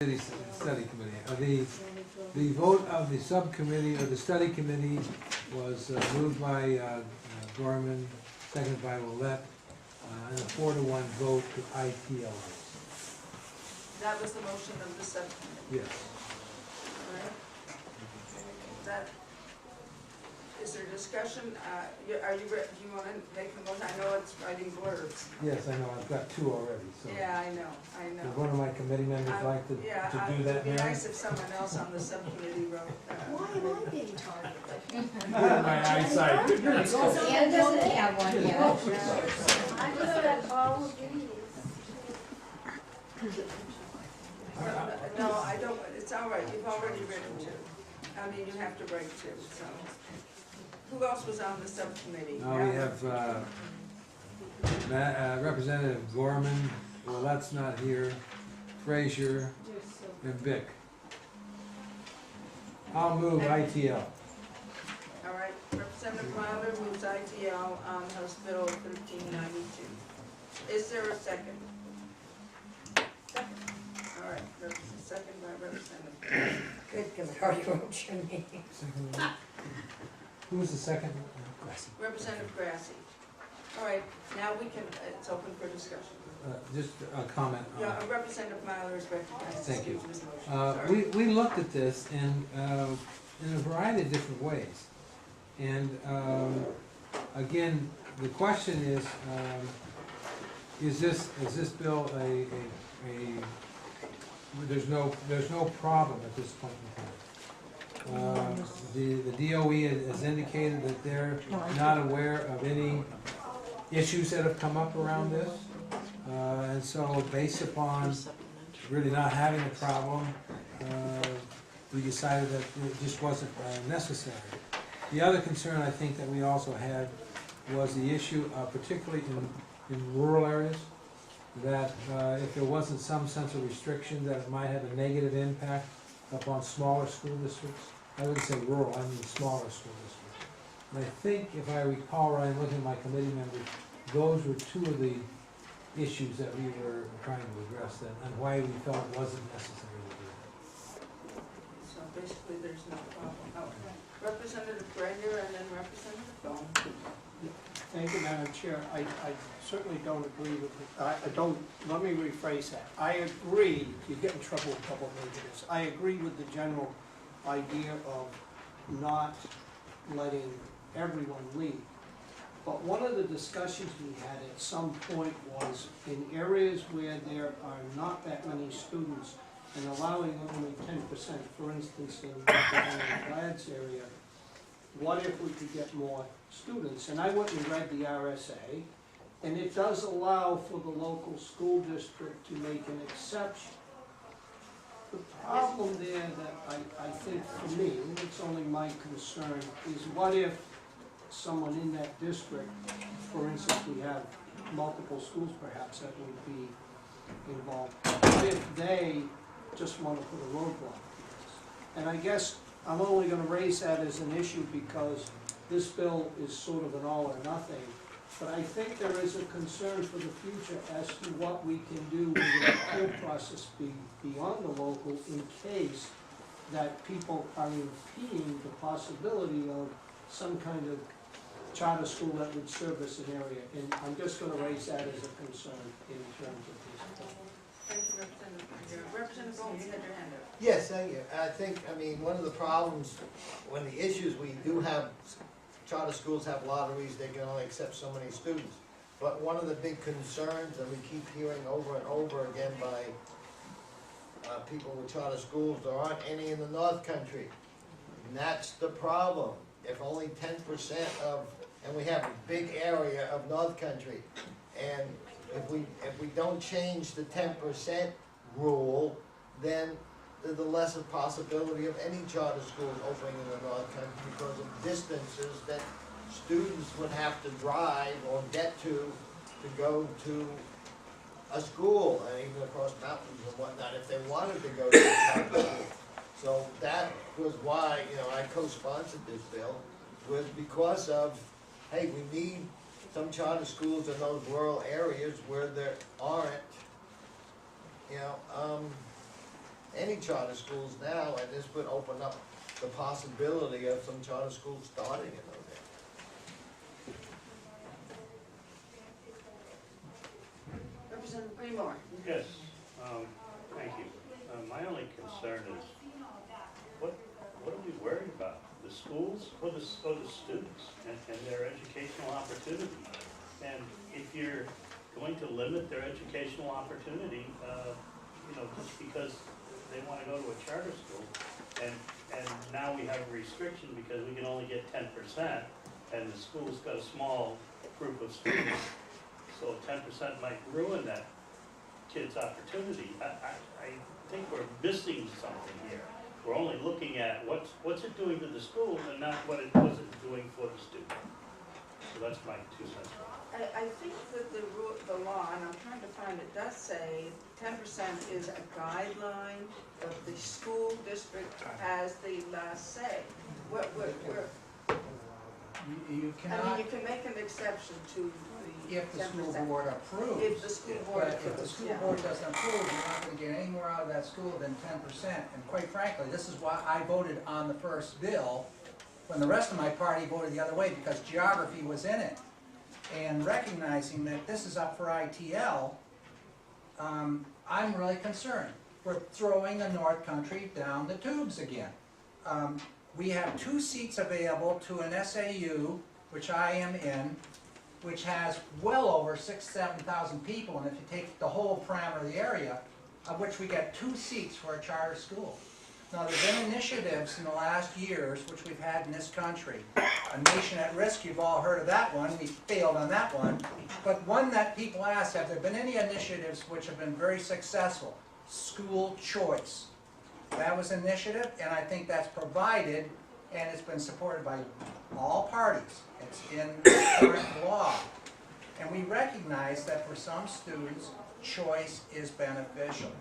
Study committee. The vote of the subcommittee or the study committee was moved by Gorman, seconded by Willett, and a 4-to-1 vote to ITL. That was the motion of the subcommittee. Yes. All right. Is there discussion? Do you want to make the motion? I know it's writing blurbs. Yes, I know. I've got 2 already. So. Yeah, I know. Would one of my committee members like to do that, it'd be Mary? nice if someone else on the subcommittee wrote that. Why am I being targeted? My eyesight. Ann doesn't have one yet. I just got all of these. No, I don't, it's all right. You've already written 2. I mean, you have to write 2, so. Who else was on the subcommittee? Now we have Representative Gorman, Willett's not here, Frazier, and Bick. I'll move ITL. All right, Representative Wilder moves ITL on House Bill 1392. Is there a second? Second. All right, second by Representative. Good, because I already wrote your name. Who was the second? Representative Grassi. All right, now we can, it's open for discussion. Just a comment. Yeah, Representative Myler is recognized. Thank you. Excuse his motion. Sorry. We looked at this in a variety of different ways. And again, the question is this bill there's no problem at this point in time. The DOE has indicated that they're not aware of any issues that have come up around this. And so based upon really not having a problem, we decided that it just wasn't necessary. The other concern I think that we also had was the issue, particularly in rural areas, that if there wasn't some sense of restriction that it might have a negative impact upon smaller school districts. I wouldn't say rural, I mean smaller school districts. And I think, if I recall right, looking at my committee members, those were 2 of the issues that we were trying to address and why we felt it wasn't necessary to do that. So basically, there's no problem. Oh, Representative Grenier and then Representative Bone. Thank you, Madam Chair. I certainly don't agree with let me rephrase that. I agree, you get in trouble with double negatives. I agree with the general idea of not letting everyone lead. But one of the discussions we had at some point was in areas where there are not that many students and allowing only 10%, for instance, in Representative Ladd's area, what if we could get more students? And I went and read the RSA, and it does allow for the local school district to make an exception. The problem there that I think for me, and it's only my concern, is what if someone in that district, for instance, we have multiple schools perhaps that would be involved, what if they just want to put a roadblock to this? And I guess I'm only going to raise that as an issue because this bill is sort of an all or nothing, but I think there is a concern for the future as to what we can do with the whole process beyond the local in case that people are impeding the possibility of some kind of charter school that would service an area. And I'm just going to raise that as a concern in terms of this bill. Thank you, Representative Grenier. Representative Bone, you had your hand up. Yes, thank you. I mean, one of the problems, one of the issues, we do have, charter schools have lotteries, they can only accept so many students. But one of the big concerns that we keep hearing over and over again by people with charter schools, there aren't any in the North Country. And that's the problem. If only 10% of, and we have a big area of North Country, and if we don't change the 10% rule, then there's a lesser possibility of any charter schools opening in the North Country because of distances that students would have to drive or get to go to a school, and even across mountains and whatnot, if they wanted to go to a charter school. So that was why, I co-sponsored this bill, was because of, hey, we need some charter schools in those rural areas where there aren't, many charter schools now, and this would open up the possibility of some charter schools starting in those areas. Representative Greenmore. Yes, thank you. My only concern is, what are we worried about? The schools or the students and their educational opportunity? And if you're going to limit their educational opportunity, just because they wanna go to a charter school, and now we have a restriction because we can only get 10%, and the school's got a small group of students, so 10% might ruin that kid's opportunity. I think we're missing something here. We're only looking at what's it doing to the school and not what it was doing for the student. So that's my 2 cents. I think that the law, and I'm trying to find it, does say 10% is a guideline, but the school district has the last say. You I mean, cannot, you can make an exception to the 10%. if the school board approves. If the school board But if the approves, school yeah. board doesn't approve, you're not gonna get any more out of that school than 10%. And quite frankly, this is why I voted on the first bill, when the rest of my party voted the other way, because geography was in it. And recognizing that this is up for ITL, I'm really concerned. We're throwing the North Country down the tubes again. We have 2 seats available to an SAU, which I am in, which has well over 6,000–7,000 people, and if you take the whole parameter of the area, of which we get 2 seats for a charter school. Now, there's been initiatives in the last years, which we've had in this country. A Nation at Risk, you've all heard of that one, we failed on that one. But one that people ask, have there been any initiatives which have been very successful? School choice. That was an initiative, and I think that's provided, and it's been supported by all parties. It's in current law. And we recognize that for some students, choice is beneficial.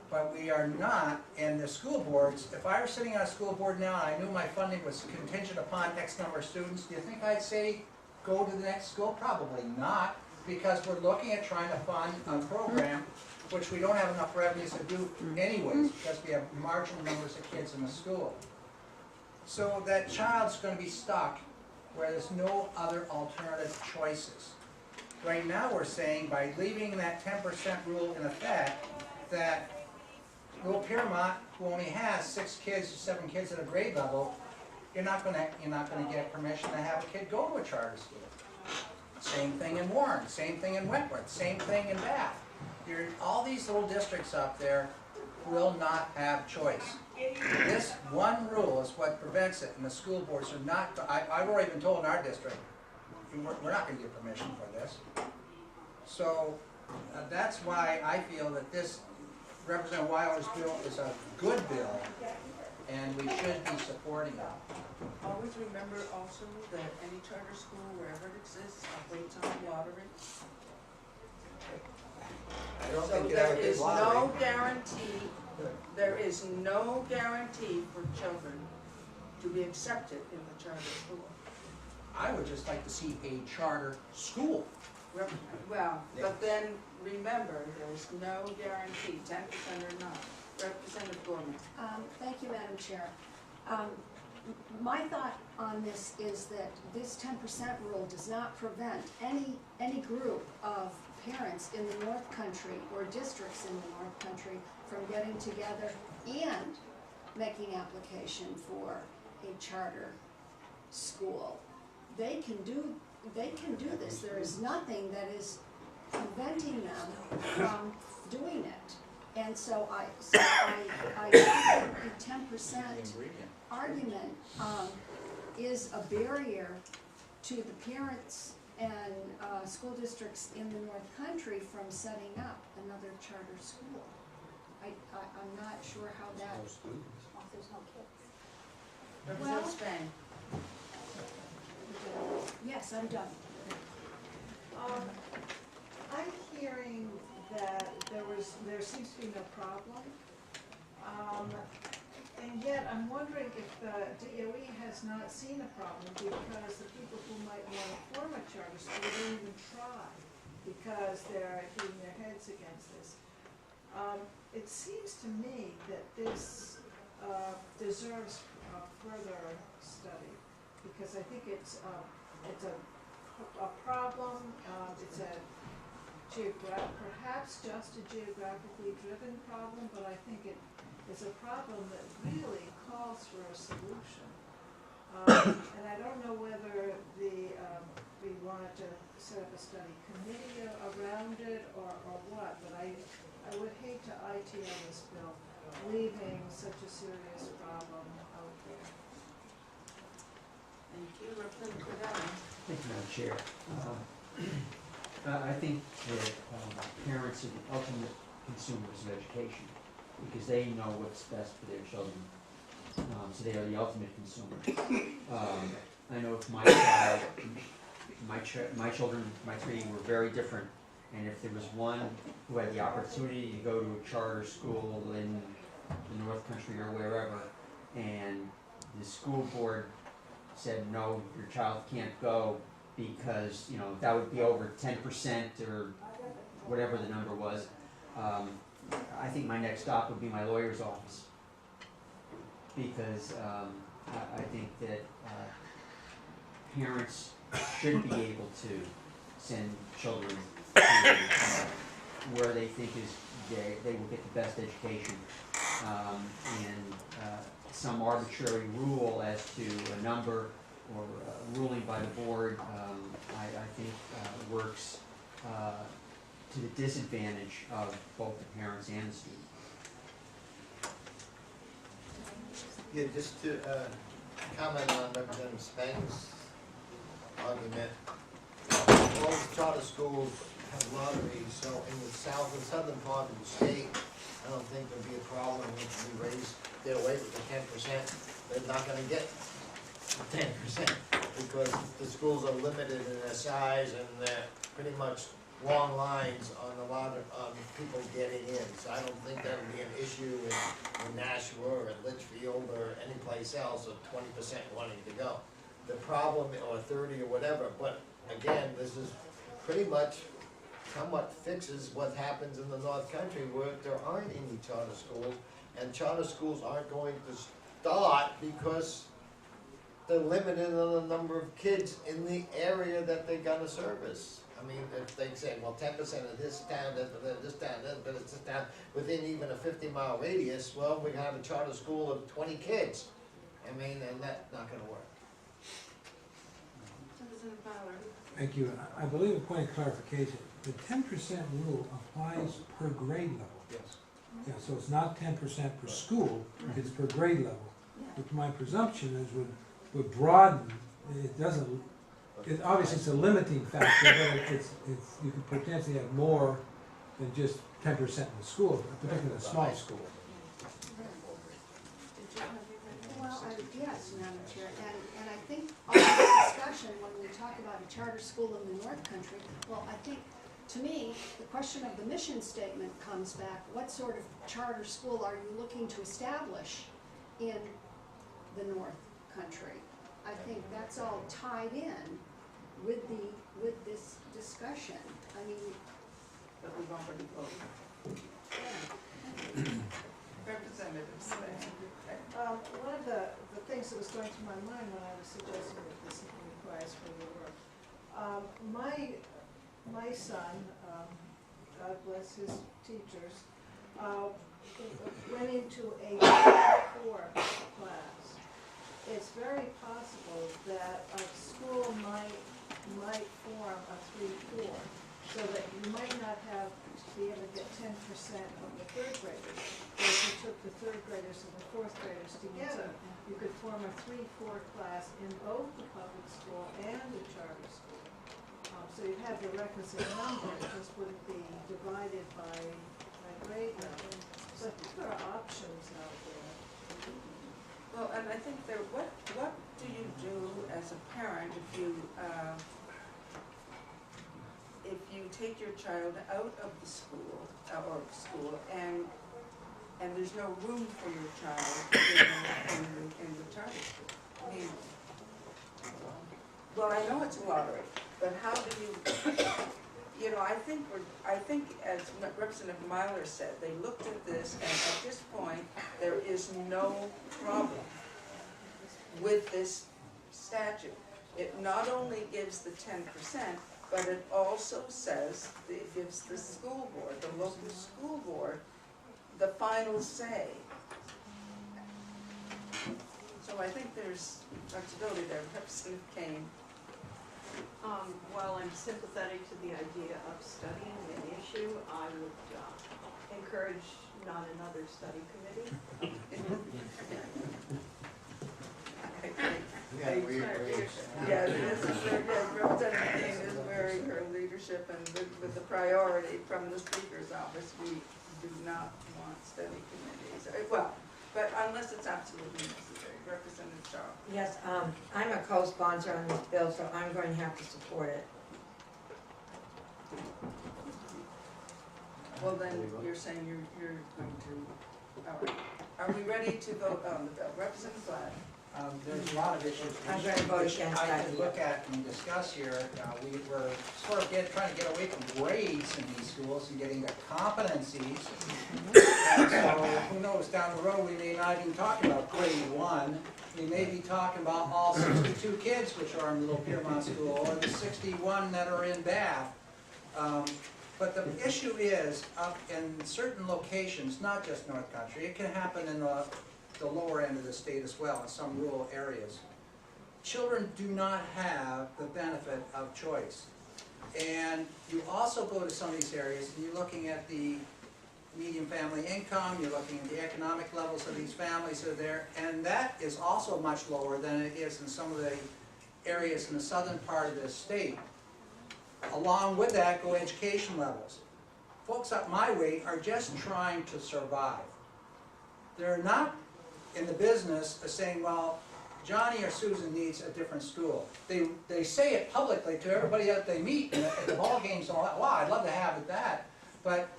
But we are not, and the school boards, if I were sitting on a school board now and I knew my funding was contingent upon X number of students, do you think I'd say go to the next school? Probably not, because we're looking at trying to fund a program which we don't have enough revenues to do anyways, because we have marginal numbers of kids in the school. So that child's going to be stuck where there's no other alternative choices. Right now we're saying by leaving that 10% rule in effect, that Little Piermont, who only has 6 kids or 7 kids at a grade level, you're not gonna get permission to have a kid go to a charter school. Same thing in Warren, same thing in Wentworth, same thing in Bath. All these little districts up there will not have choice. This one rule is what prevents it, and the school boards are not, I've already been told in our district, we're not gonna get permission for this. So, that's why I feel that this Representative Weiler's bill is a good bill, and we should be supporting it. Always remember also that any charter school, wherever it exists, operates on lottery. I don't So think you have a there big is lottery. no guarantee, there is no guarantee for children to be accepted in the charter school. I would just like to see a charter school. Well, but then remember, there's no guarantee, 10% or not. Representative Gorman. Thank you, Madam Chair. My thought on this is that this 10% rule does not prevent any group of parents in the North Country or districts in the North Country from getting together and making application for a charter school. They can do this. There is nothing that is preventing them from doing it. And so I think the 10% argument is a barrier to the parents and school districts in the North Country from setting up another charter school. I'm not sure how that. There's no kids. Representative Spain. Yes, I'm done. I'm hearing that there seems to be no problem. And yet I'm wondering if the DOE has not seen a problem because the people who might want to form a charter school don't even try because they're hitting their heads against this. It seems to me that this deserves further study, because I think it's a problem, it's a perhaps just a geographically driven problem, but I think it is a problem that really calls for a solution. And I don't know whether we wanted to set up a study committee around it or what, but I would hate to ITL this bill, leaving such a serious problem out there. Thank you, Representative Cordell. Thank you, Madam Chair. I think that parents are the ultimate consumers of education because they know what's best for their children. So they are the ultimate consumers. I know if my child, my children, my three were very different, and if there was one who had the opportunity to go to a charter school in the North Country or wherever, and the school board said, no, your child can't go because, you know, that would be over 10% or whatever the number was, I think my next stop would be my lawyer's office. Because I think that parents should be able to send children to where they think they will get the best education. And some arbitrary rule as to a number or ruling by the board, I think works to the disadvantage of both the parents and the students. Yeah, just to comment on Representative Spang's argument. All the charter schools have lotteries, so in the south and southern part of the state, I don't think there'll be a problem if we get away with the 10%. They're not gonna get the 10% because the schools are limited in their size and they're pretty much long lines on a lot of people getting in. So I don't think that'll be an issue in Nashua or in Litchfield or any place else of 20% wanting to go. The problem, or 30 or whatever, but again, this is pretty much somewhat fixes what happens in the North Country where there aren't any charter schools, and charter schools aren't going to start because they're limited on the number of kids in the area that they're gonna service. I mean, if they say, well, 10% of this town, this town, but it's this town within even a 50-mile radius, well, we have a charter school of 20 kids. I mean, and that's not gonna work. Representative Fowler. Thank you. I believe a point of clarification. The 10% rule applies per grade level. Yes. Yeah, so it's not 10% per school, it's per grade level. Which my presumption is would broaden, it doesn't, obviously it's a limiting factor, but you could potentially have more than just 10% in the school, particularly in a small school. Well, yes, Madam Chair, and I think all this discussion, when we talk about a charter school in the North Country, well, I think, to me, the question of the mission statement comes back. What sort of charter school are you looking to establish in the North Country? I think that's all tied in with this discussion. I mean, But we've already voted. yeah. Representative Spang. One of the things that was going through my mind when I was suggesting that this requires further work, my son, God bless his teachers, went into a 4 class. It's very possible that a school might form a 3-4, so that you might not be able to get 10% of the 3rd graders. But if you took the 3rd graders and the 4th graders together, you could form a 3-4 class in both the public school and the charter school. So you'd have the requisite number, it just wouldn't be divided by grade level. So I think there are options out there. Well, and I think what do you do as a parent if you take your child out of the school, and there's no room for your child in the charter school? I mean, well, I know it's a lottery, but how do you you know, I think as Representative Myler said, they looked at this, and at this point, there is no problem with this statute. It not only gives the 10%, but it also says, it gives the school board, the local school board, the final say. So I think there's flexibility there. Representative Kane. While I'm sympathetic to the idea of studying an issue, I would encourage not another study committee. Yeah, we agree. Yeah, this is very good. Representative King is very, her leadership, and with the priority from the Speaker's office, we do not want study committees. Well, but unless it's absolutely necessary. Representative Shaw. Yes, I'm a co-sponsor on this bill, so I'm going to have to support it. Well, then, you're saying you're going to, all right. Are we ready to vote on the bill? Representative Glad. There's a lot of issues I'm going to vote which against I that. could look at and discuss here. We were sort of trying to get away from grades in these schools and getting to competencies. And so who knows, down the road, we may not even talk about grade 1. We may be talking about all 62 kids which are in Little Piermont School, or the 61 that are in Bath. But the issue is, up in certain locations, not just North Country, it can happen in the lower end of the state as well, in some rural areas. Children do not have the benefit of choice. And you also go to some of these areas and you're looking at the median family income, you're looking at the economic levels of these families that are there, and that is also much lower than it is in some of the areas in the southern part of the state. Along with that go education levels. Folks up my way are just trying to survive. They're not in the business of saying, well, Johnny or Susan needs a different school. They say it publicly to everybody that they meet at the ball games and all that. Wow, I'd love to have that. But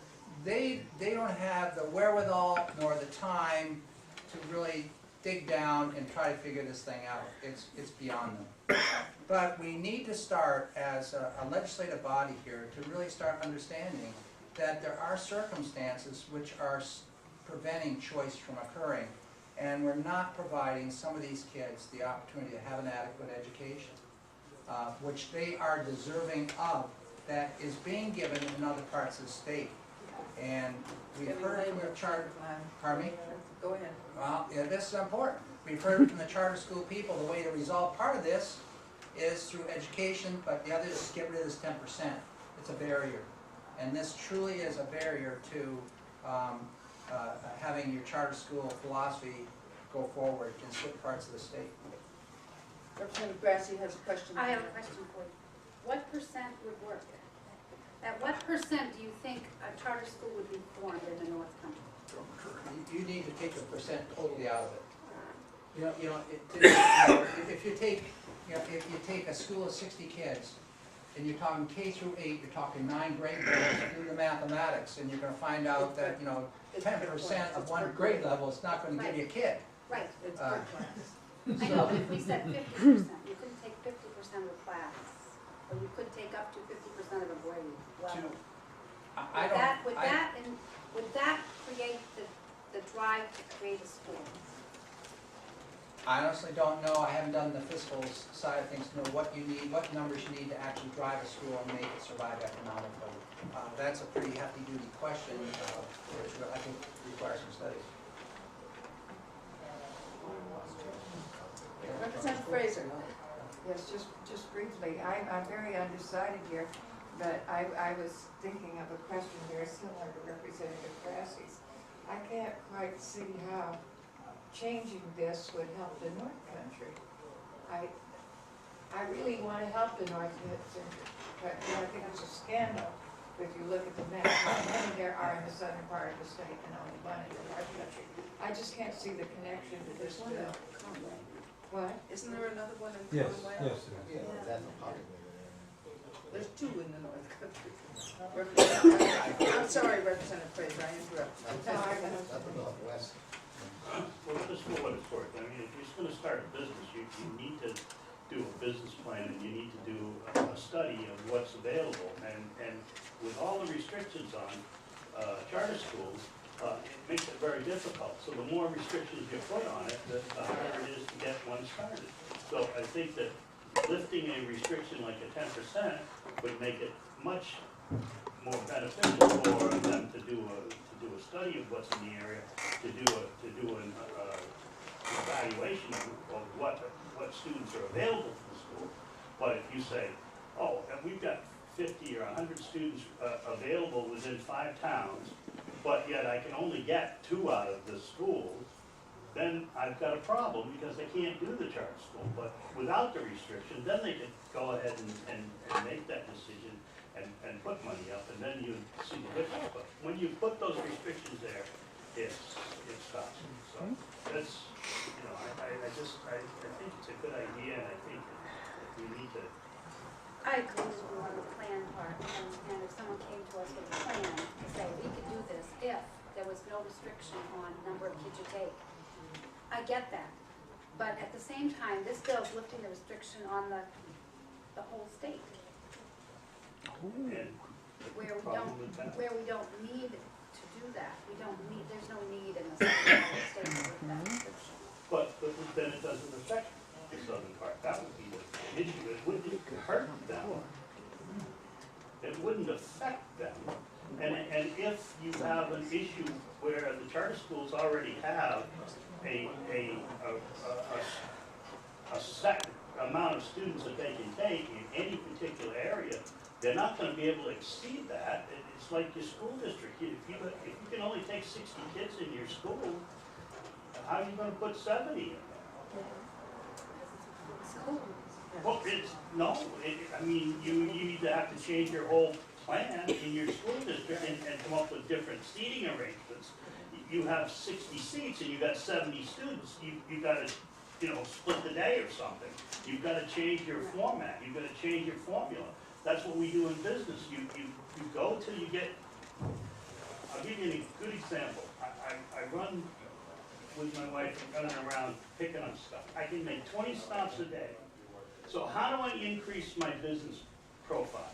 they don't have the wherewithal nor the time to really dig down and try to figure this thing out. It's beyond them. But we need to start as a legislative body here to really start understanding that there are circumstances which are preventing choice from occurring. And we're not providing some of these kids the opportunity to have an adequate education, which they are deserving of, that is being given in other parts of the state. And we've heard from the charter, pardon me? Go ahead. Well, yeah, this is important. We've heard from the charter school people, the way to resolve part of this is through education, but the other is to get rid of this 10%. It's a barrier. And this truly is a barrier to having your charter school philosophy go forward in certain parts of the state. Representative Grassi has a question. I have a question for you. What percent would work? At what percent do you think a charter school would be formed in the North Country? You need to take the percent totally out of it. If you take a school of 60 kids, and you're talking K through 8, you're talking 9 grade levels, do the mathematics, and you're going to find out that 10% of one grade level is not going to give you a kid. Right. It's per class. I know, but if we said 50%, you couldn't take 50% of a class, or you could take up to 50% of a grade level. Would that create the drive to create a school? I honestly don't know. I haven't done the fiscal side of things to know what you need, what numbers you need to actually drive a school and make it survive economically. That's a pretty hefty duty question, which I think requires some studies. Representative Fraser. Yes, just briefly, I'm very undecided here, but I was thinking of a question very similar to Representative Grassi's. I can't quite see how changing this would help the North Country. I really want to help the North Country, but I think it's a scandal if you look at the map. How many there are in the southern part of the state and only one in the North Country? I just can't see the connection to this bill. What? Isn't there another one in Yes, Conway? yes. Yeah, that's a possibility. There's 2 in the North Country. I'm sorry, Representative Fraser, I interrupted. No, I don't. That's the Northwest. Well, just for what it's worth, I mean, if you're just gonna start a business, you need to do a business plan and you need to do a study of what's available. And with all the restrictions on charter schools, it makes it very difficult. So the more restrictions you put on it, the harder it is to get one started. So I think that lifting a restriction like a 10% would make it much more beneficial for them to do a study of what's in the area, to do an evaluation of what students are available for the school. But if you say, oh, and we've got 50 or 100 students available within 5 towns, but yet I can only get 2 out of the schools, then I've got a problem because they can't do the charter school. But without the restriction, then they could go ahead and make that decision and put money up, and then you see the difference. But when you put those restrictions there, it stops. So that's, I think it's a good idea, and I think that we need to. I agree with you on the plan part, and if someone came to us with a plan to say, we could do this if there was no restriction on number of kids you take, I get that. But at the same time, this bill is lifting the restriction on the whole state, And where the we problem with that. don't need to do that. There's no need in the state to lift that restriction. But then it doesn't affect the southern part. That would be the issue. It wouldn't hurt them. It wouldn't affect them. And if you have an issue where the charter schools already have a set amount of students that they can take in any particular area, they're not going to be able to exceed that. It's like your school district. If you can only take 60 kids in your school, how are you going to put 70 in there? Well, you either have to change your whole plan in your school district and come up with different seating arrangements. You have 60 seats and you got 70 students. You got to, split the day or something. You've got to change your format. You've got to change your formula. That's what we do in business. You go till you get. I'll give you a good example. I run with my wife, running around picking up stuff. I can make 20 stops a day. So how do I increase my business profile?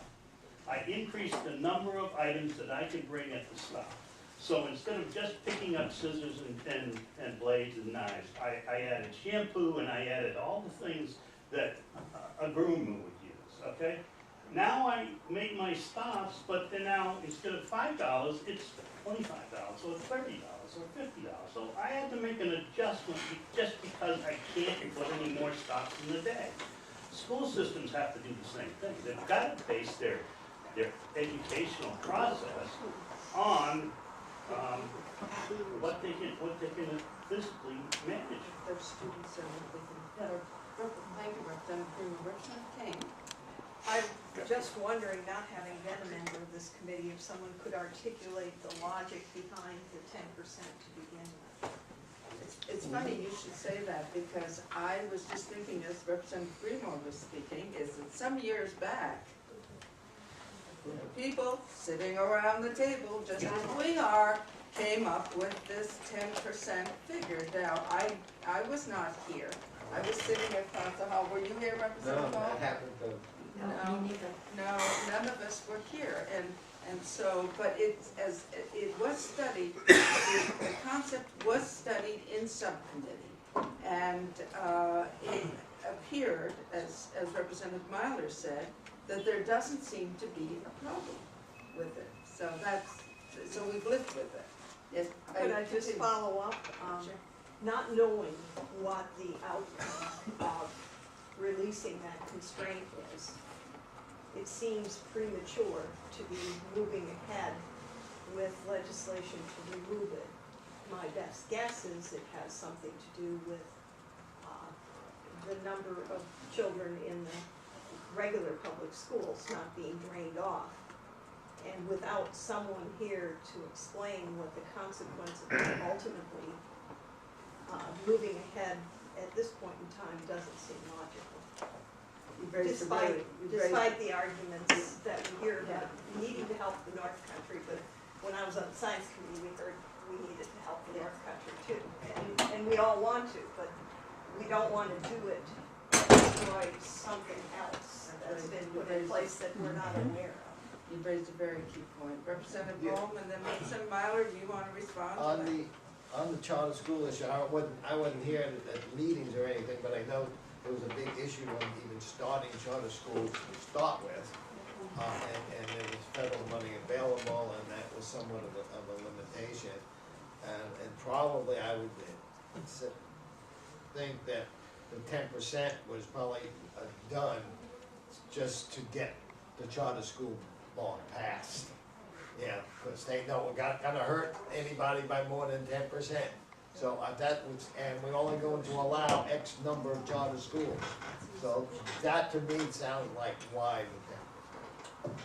I increase the number of items that I can bring at the stop. So instead of just picking up scissors and blades and knives, I added shampoo and I added all the things that a groom would use, okay? Now I make my stops, but then now instead of $5, it's $25 or $30 or $50. So I had to make an adjustment just because I can't put any more stops in the day. School systems have to do the same thing. They've got to base their educational process on what they can physically manage. Their students and what they can. Thank you, Representative King. I'm just wondering, not having been a member of this committee, if someone could articulate the logic behind the 10% to begin with. It's funny you should say that, because I was just thinking, as Representative Greenwald was speaking, is that some years back, people sitting around the table, just as we are, came up with this 10% figure. Now, I was not here. I was sitting across the hall. Were you here, Representative Hall? that happened to. No, none of us were here, and so, but it was studied, the concept was studied in subcommittee, and it appeared, as Representative Myler said, that there doesn't seem to be a problem with it. So we've lived with it. Yes, Could I just follow up? Sure. Not knowing what the outcome of releasing that constraint is, it seems premature to be moving ahead with legislation to remove it. My best guess is it has something to do with the number of children in the regular public schools not being drained off. And without someone here to explain what the consequences are ultimately, moving ahead at this point in time doesn't seem logical. Despite the arguments that we hear about needing to help the North Country, but when I was on the Science Committee, we heard we needed to help the North Country too. And we all want to, but we don't want to do it enjoy something else that's been put in place that we're not aware of. You raised a very key point. Representative Bohm and then Representative Myler, do you want to respond to On that? on the charter school issue, I wasn't here at meetings or anything, but I know there was a big issue when even starting charter schools to start with. And there was federal money available, and that was somewhat of a limitation. And probably I would think that the 10% was probably done just to get the charter school bond passed. Yeah, because they know we're not gonna hurt anybody by more than 10%. So that was, and we're only going to allow X number of charter schools. So that to me sounds like why the 10%.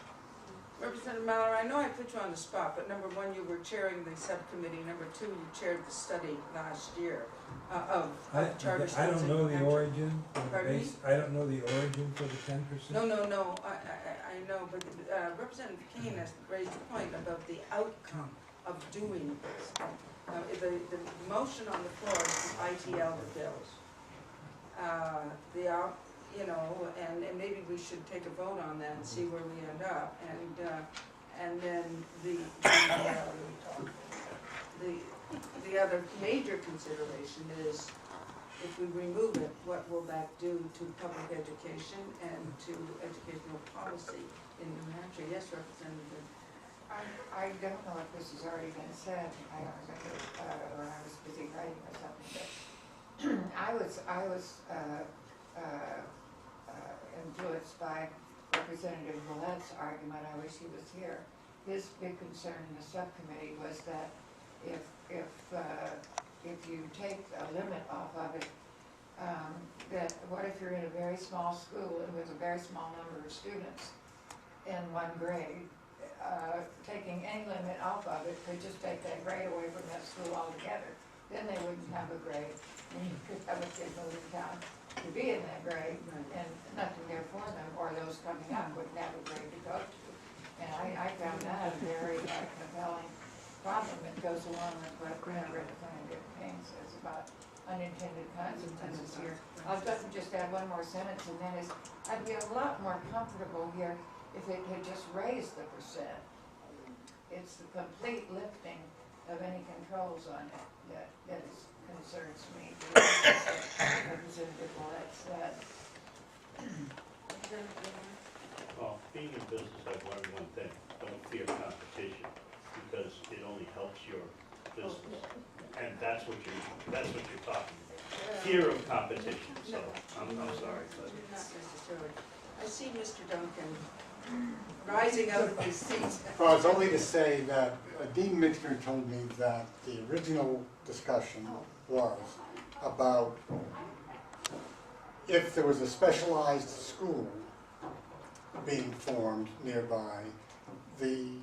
Representative Myler, I know I put you on the spot, but number one, you were chairing the subcommittee. Number two, you chaired the study last year of charter schools. I don't know the in origin, Pardon me? I don't know the origin for the 10%. No, I know, but Representative Keane has raised a point about the outcome of doing this. The motion on the floor is to ITL the bills. And maybe we should take a vote on that and see where we end up. And then the other major consideration is, if we remove it, what will that do to public education and to educational policy in New Hampshire? Yes, Representative. I don't know if this has already been said, I don't remember, when I was busy writing or something, but I was influeed by Representative Millett's argument. I wish he was here. His big concern in the subcommittee was that if you take a limit off of it, that what if you're in a very small school and with a very small number of students in one grade, taking any limit off of it could just take that grade away from that school altogether. Then they wouldn't have a grade, and you could have a kid moving town to be in that grade, and nothing there for them, or those coming up wouldn't have a grade to go to. And I found that a very compelling problem that goes along with what Representative Payne says about unintended consequences here. I'll just add one more sentence, and that is, I'd be a lot more comfortable here if it had just raised the percent. It's the complete lifting of any controls on it that concerns me. Representative Millett said. Well, being in business, I've learned one thing: don't fear competition, because it only helps your business, and that's what you're talking about. Fear of competition. So I'm sorry, but Not necessarily. I see Mr. Duncan rising out of his seat. Well, it's only to say that Dean Mixner told me that the original discussion was about if there was a specialized school being formed nearby, the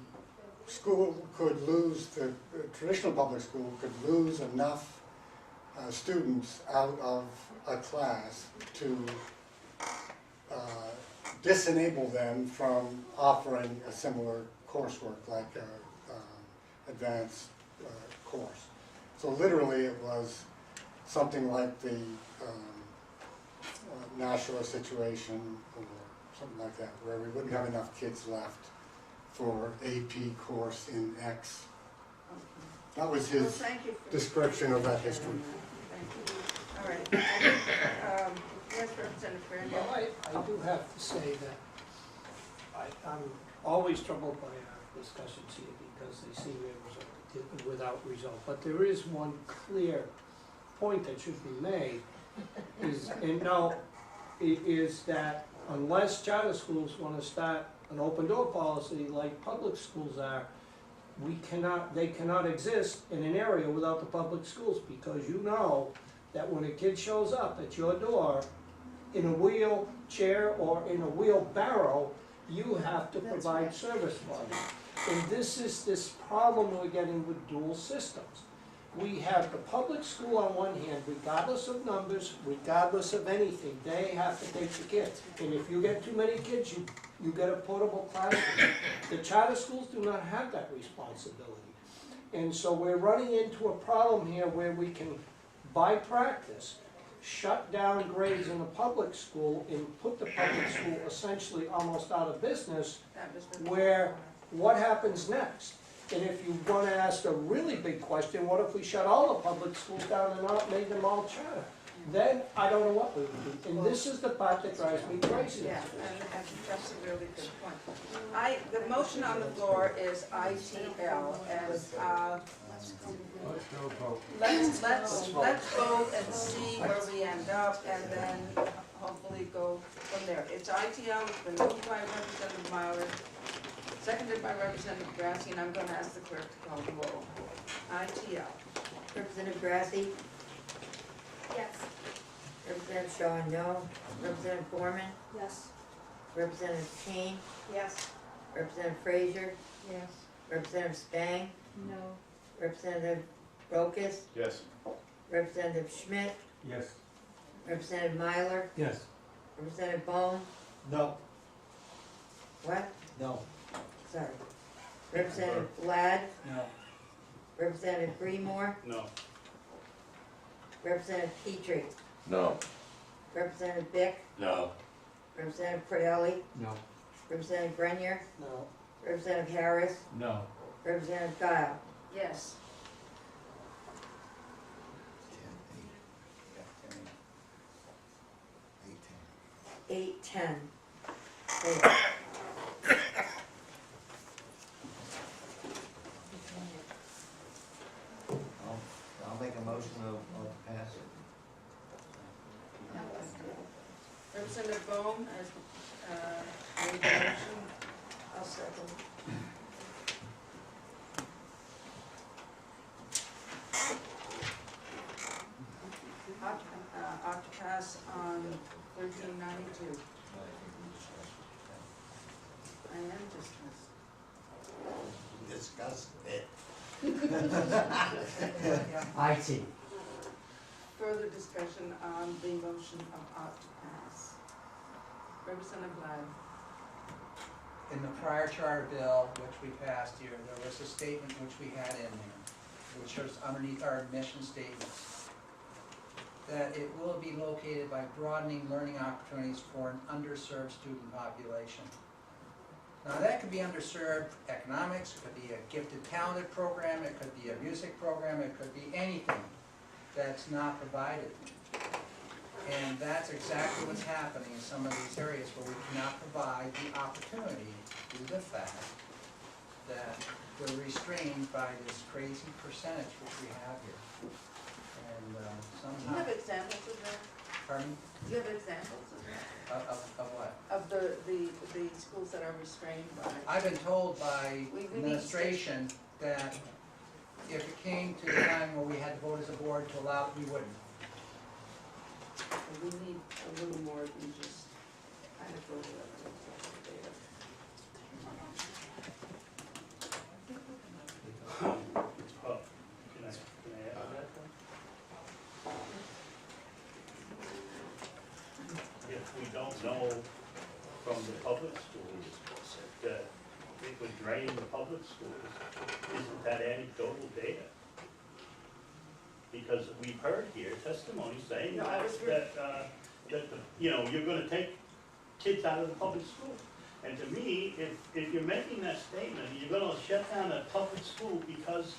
school could lose, the traditional public school could lose enough students out of a class to disenable them from offering a similar coursework like an advanced course. So literally it was something like the Nashua situation or something like that, where we wouldn't have enough kids left for AP course in X. That was Well, his thank you for description of that history. Thank you. All right. Yes, Representative Grandin. Well, I do have to say that I'm always troubled by our discussions here because they seem without result. But there is one clear point that should be made, is that unless charter schools want to start an open door policy like public schools are, they cannot exist in an area without the public schools, because you know that when a kid shows up at your door in a wheelchair or in a wheelbarrow, you have to provide service for them. And this is this problem we're getting with dual systems. We have the public school on one hand, regardless of numbers, regardless of anything, they have to take the kids. And if you get too many kids, you get a portable classroom. The charter schools do not have that responsibility. And so we're running into a problem here where we can, by practice, shut down grades in the public school and put the public school essentially almost out of business, That was the- where, what happens next? And if you wanna ask a really big question, what if we shut all the public schools down and not made them all charter? Then I don't know what we would do, and this is the part that drives me crazy. Yeah, and that's a really good point. The motion on the floor is ITL, and, let's vote and see where we end up, and then hopefully go from there. It's ITL, it's been moved by Representative Myler, seconded by Representative Grassi, and I'm gonna ask the clerk to call the roll. ITL. Representative Grassi, Yes. Representative Shaw, no. Representative Foreman, Yes. Representative Kane, Yes. Representative Frazier, Yes. Representative Spang, No. Representative Rokas, Yes. Representative Schmidt, Yes. Representative Myler, Yes. Representative Bone, No. what? No. Sorry. Representative Ladd, No. Representative Greenmore, No. Representative Petrie, No. Representative Bick, No. Representative Preoli, No. Representative Grenier, No. Representative Harris, No. Representative Guile. Yes. Eight, 10. I'll make a motion of pass it. Representative Bohm has, made the motion. I'll second. Ought to pass on 1392. I am dismissed. Discuss it. IT. Further discussion on the motion of ought to pass. Representative Ladd. In the prior charter bill, which we passed here, there was a statement which we had in there, which was underneath our admission statements, that it will be located by broadening learning opportunities for an underserved student population. Now, that could be underserved economics, it could be a gifted talented program, it could be a music program, it could be anything that's not provided. And that's exactly what's happening in some of these areas where we cannot provide the opportunity due to the fact that we're restrained by this crazy percentage which we have here. And Do you somehow, have examples of that? pardon, Do you have examples of that? of what? Of the schools that are restrained by? I've been told by We need administration that if it came to the time where we had to vote as a board to allow it, we wouldn't. We need a little more than just anecdotal evidence of data. Oh, can I add to that then? If we don't know from the public schools that it would drain the public schools, isn't that anecdotal data? Because we've heard here testimony saying No, I was that, you're gonna take kids out of the public school. And to me, if you're making that statement, you're gonna shut down a public school because,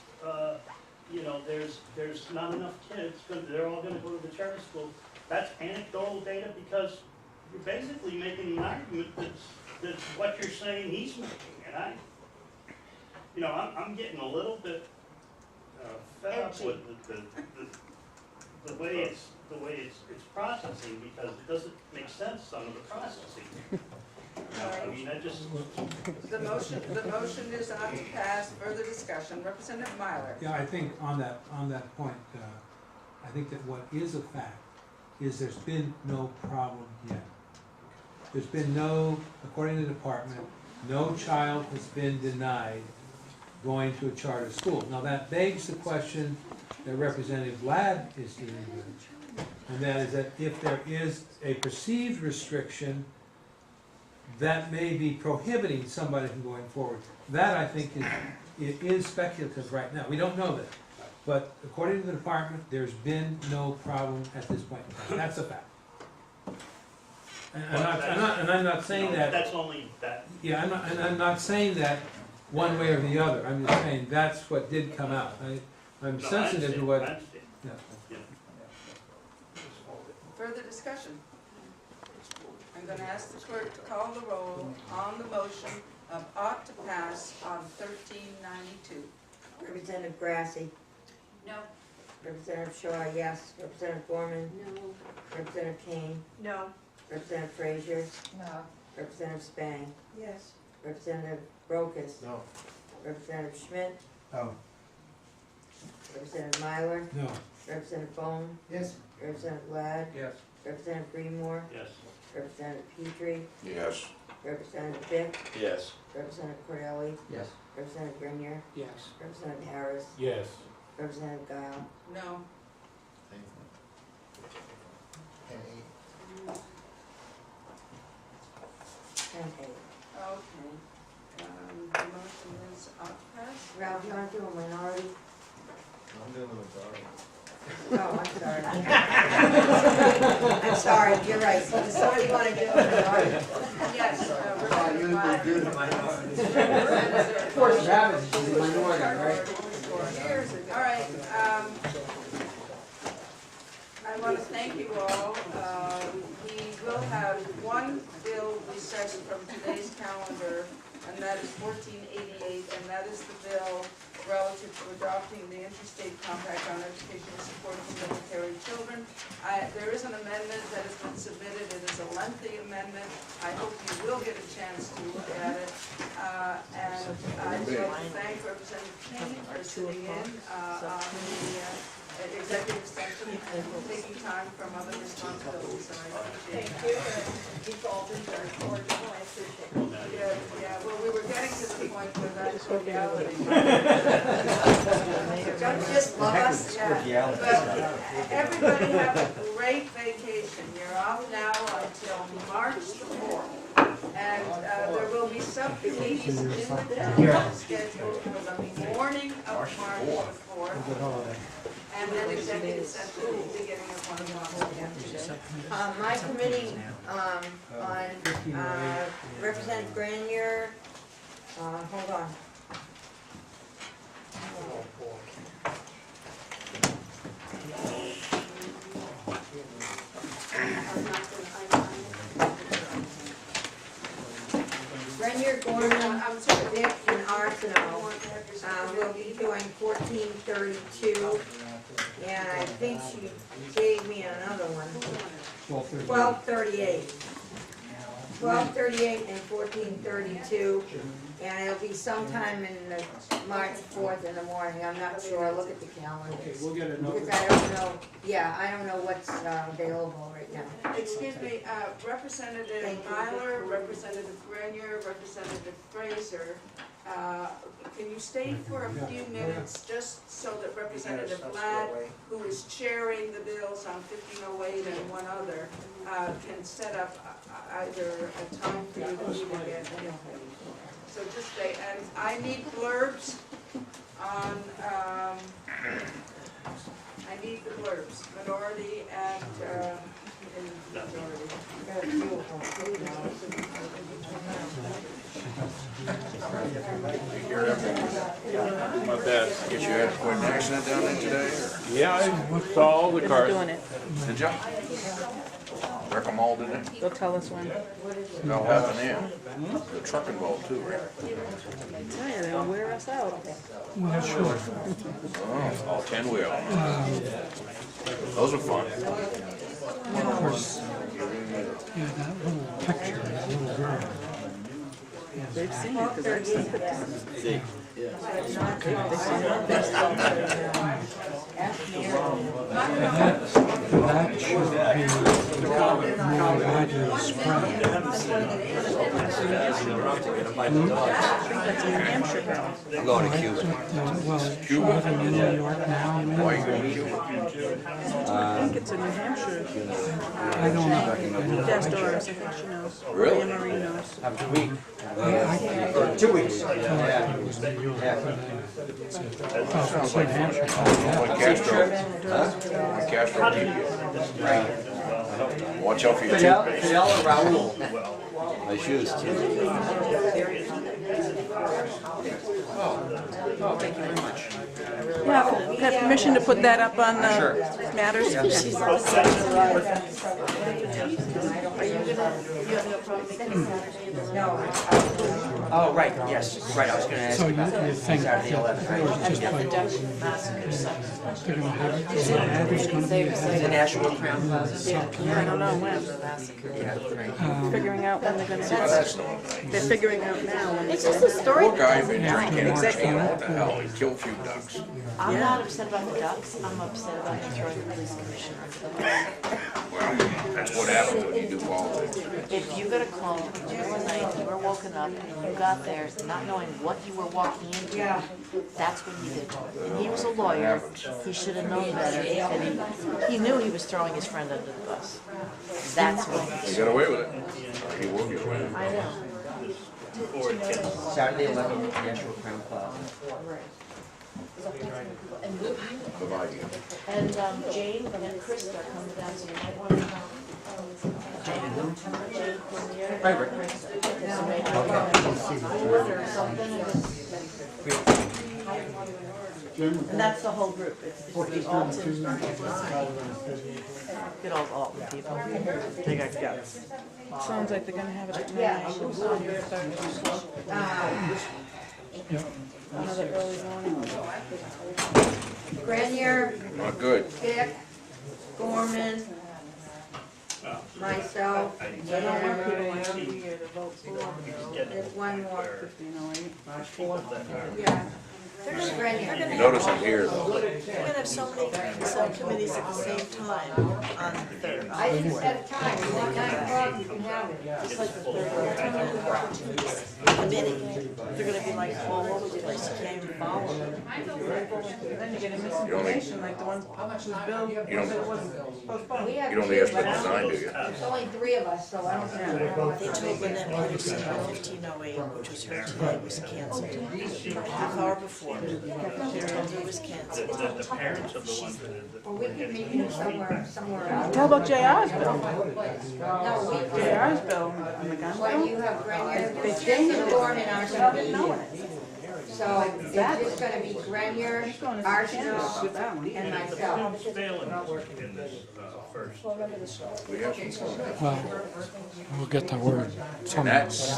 there's not enough kids, because they're all gonna go to the charter school, that's anecdotal data because you're basically making an argument that's what you're saying he's making. And I'm getting a little bit fed up Edgy. with the way it's processing, because it doesn't make sense, some of the processing. I mean, I just, The motion is on to pass. Further discussion. Representative Myler. Yeah, I think on that point, I think that what is a fact is there's been no problem yet. There's been no, according to the department, no child has been denied going to a charter school. Now that begs the question that Representative Ladd is dealing with, and that is that if there is a perceived restriction that may be prohibiting somebody from going forward, that I think is speculative right now. We don't know that. but according to the department, there's been no problem at this point in time. That's a fact. And I'm not saying No, that, That's only that, yeah, I'm not saying that one way or the other. I'm just saying that's what did come out. I'm no, I sensitive to understand, what, I understand. yeah. Yeah. Further discussion? I'm gonna ask the clerk to call the roll on the motion of ought to pass on 1392. Representative Grassi, No. Representative Shaw, yes. Representative Gorman, No. Representative Kane, No. Representative Frazier, No. Representative Spang, Yes. Representative Brocus, No. Representative Schmidt, Oh. Representative Myler, No. Representative Bone, Yes. Representative Ladd, Yes. Representative Greenmore, Yes. Representative Petrie, Yes. Representative Vick, Yes. Representative Cordelli, Yes. Representative Grenier, Yes. Representative Harris, Yes. Representative Guile, No. and 8. Okay. The motion is ought to pass. Ralph, you wanna do a minority? I'm doing the majority. Oh, I'm sorry. I'm sorry, you're right. Does somebody wanna do a minority? Yes, I usually do the minority. Of course, Travis is the minority, right? All right, I want to thank you all. We will have one bill recessed from today's calendar, and that is 1488, and that is the bill relative to adopting the interstate compact on educational support for military children. There is an amendment that has been submitted. It is a lengthy amendment. I hope you will get a chance to look at it. And I'd like to thank Representative King for sitting in on the executive session and taking time from other responsibilities, and I appreciate Thank that. you, and you've all been very cordial, I appreciate it. Yeah, well, we were getting to the point where that's reality. Don't just love us. Yeah, but everybody have a great vacation. You're off now until March the 4th. And there will be subcommittees in the town scheduled for the morning of March the 4th. And then executive session at the beginning of 1 o'clock. My committee, on, Representative Grenier, hold on. Grenier, Gorman, Vick, and Arsenault, will be doing 1432, and I think she gave me another one. 1238. 1238 and 1432, and it'll be sometime in the March 4th in the morning, I'm not sure, I'll look at the calendar. Okay, we'll get a note. Because I don't know, yeah, I don't know what's available right now. Excuse me, Representative Myler, Representative Grenier, Representative Fraser, can you stay for a few minutes, just so that Representative Ladd, who is chairing the bills on 1508 and one other, can set up either a time for you to meet again? So just stay, and I need blurbs on, I need the blurbs, minority and, majority. Got a few of them. My bad. Guess you had quite an accident down there today, or? Yeah, I saw all the cars. Did ya? Wreck 'em all, didn't they? They'll tell us when. That'll happen, yeah. The truck involved too, right? Tell you, they'll wear us out. Oh, all 10 wheel. Those are fun. They've seen it, because I've seen it. Ask Mary. that should be more widely spread. That's a New Hampshire girl. I'm going to Cuba. Well, she's living in New York now, you Why are mean? you going to Cuba? I think it's a New Hampshire. I don't know. That's Doris, I think she knows. Really? Anne Marie knows. Have a week. Or 2 weeks. Oh, it's New Hampshire. What Castro? Huh? What Castro? Watch out for your Fidel toothpaste. or Raul? My shoes too. Oh, thank you very much. Yeah, have permission to put that up on Sure. Matters? Are you gonna, you have no problem making Saturday? No. Oh, right, yes, right, I was gonna ask So about you think Saturday that 11th, right? just like, they're gonna have it, is it gonna be? Is it Asheville Crown Plaza? I don't know when. Yeah. Figuring out when they're gonna do it. They're figuring out now when It's they're just a story. Poor guy been drinking. Exactly. What the hell? He killed a few ducks. I'm not upset about the Ducks, I'm upset about the throwing the police commissioner under the bus. Well, that's what happens when you do politics. If you got a call in the middle of the night, you were woken up, and you got there not knowing what you were walking into, that's when you did it. And he was a lawyer, he should have known better, and he knew he was throwing his friend under the bus. That's when. He got away with it. He will get away with it. I know. Saturday 11th, Asheville Crown Plaza. And Jane and Krista are coming down, so you might want to come. Jane and who? Jane Cormier. Right, right. Or something. And that's the whole group. It's the Alton. Good old Alton people. They got guts. Sounds like they're gonna have it at Yeah. 9. Another early morning. Grenier, Not good. Dick, Gorman, myself, and there's one more. 1508. Yeah. Grenier. You notice I'm here though. We're gonna have so many subcommittees at the same time on the third. I didn't set time, you want 9 o'clock, you can have it. Just like the third committee, they're gonna be like all over the place, you can't even follow them. Then you get a misinformation, like the one whose bill was postponed. We have You don't two, ask but for I design, don't- do you? There's only 3 of us, so I don't know. They told Lynette Peterson in 1508, which was her today, was canceled. A half hour before, they told her it was canceled. Well, we could meet you somewhere else. How about JR's bill? No, we, JR's bill on the gun well, bill? you have Grenier, Dick and Gorman are gonna be here. So it's just gonna be Grenier, Arsenal, and myself. We have some. Well, we'll get the word. That's